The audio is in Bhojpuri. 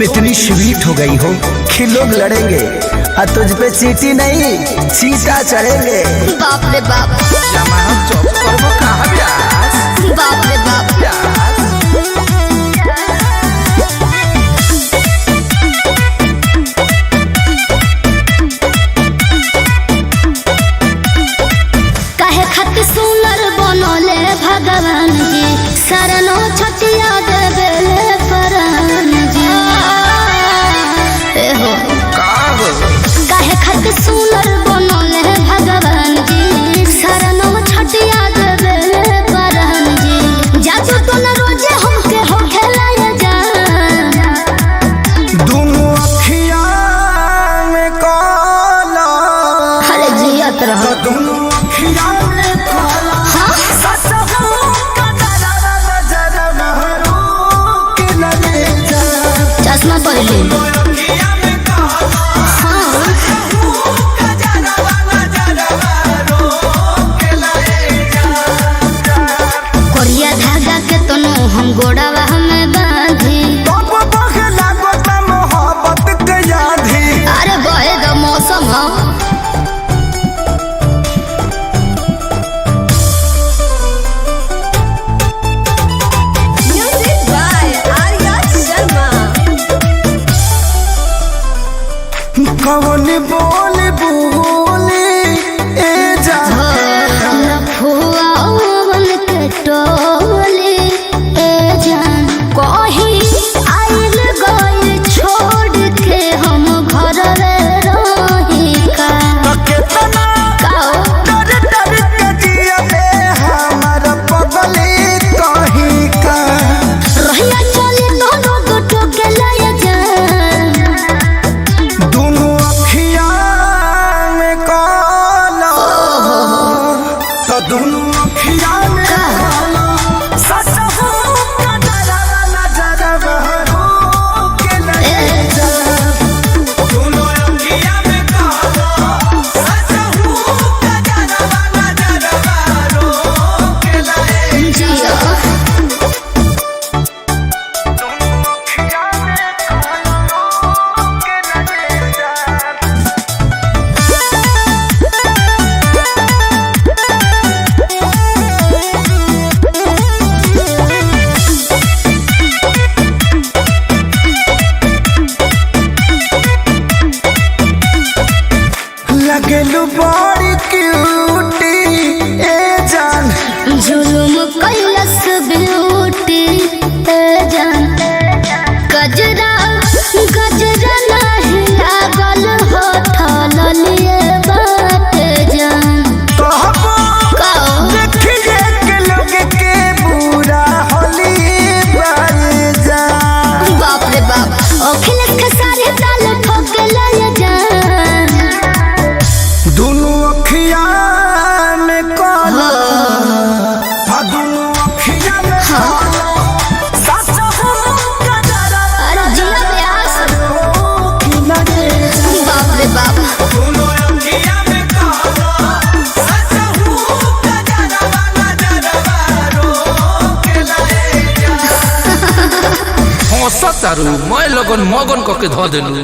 तुम इतनी स्वीट हो गई हो कि लोग लड़ेंगे और तुझ पे चींटी नहीं चींटा चढ़ेंगे। बाप रे बाप, बाप रे बाप। काहे खातिर सुनर बनले भगवान जी, शरणो छटिया देबेले प्राण जी। एहो काहे खातिर सुनर बनले भगवान जी, शरणो छटिया देबेले प्राण जी। जादू तो न रोजे हमके हो खेलाया जा, दोनों अखियां में काला। अरे जियत रहो। दोनों अखियां में काला। हाँ? ससुर का जरा नजर महरू के लगे जा। चश्मा पहले कोरिया धागा के तनो हम गोड़ावा हमें बांधी। मोहब्बत के यादी अरे बहे द मौसम हो। Music by Arya Sharma. कौन बोल बोले ए जा फुआवन के टोले ए जान कहीं आइल गइल छोड़ के हम घर रही का। कितना काओ डर डर के जिया बे हमर पगली कहीं का। रहिया चले दोनों गोटो के लाया जान। दोनों अखियां में काला। तो दोनों अखियां में काला। ससुर का जरा नजर महरू के लगे जा। दोनों अखियां में काला। ससुर का जरा नजर महरू के लगे जा। जिया लगलू बड़ी क्यूटी ए जान। जुलुम कैलस ब्यूटी ए जान। गजरा गजरा नहीं लागल होठल लिए बात जान। कहबो काओ देखिए के लोग के बुरा होली बाई जान। बाप रे बाप, अखिलेश के सारे ताल ठोक लाया जान। दोनों अखियां में काला। हाँ, दोनों अखियां में काला। ससुर का जरा अरे जिया प्यास। की लगे जा। बाप रे बाप, दोनों अखियां में काला। ससुर का जरा नजर महरू के लगे जा। हंसतारू मैं लगन मगन कके ध देलू।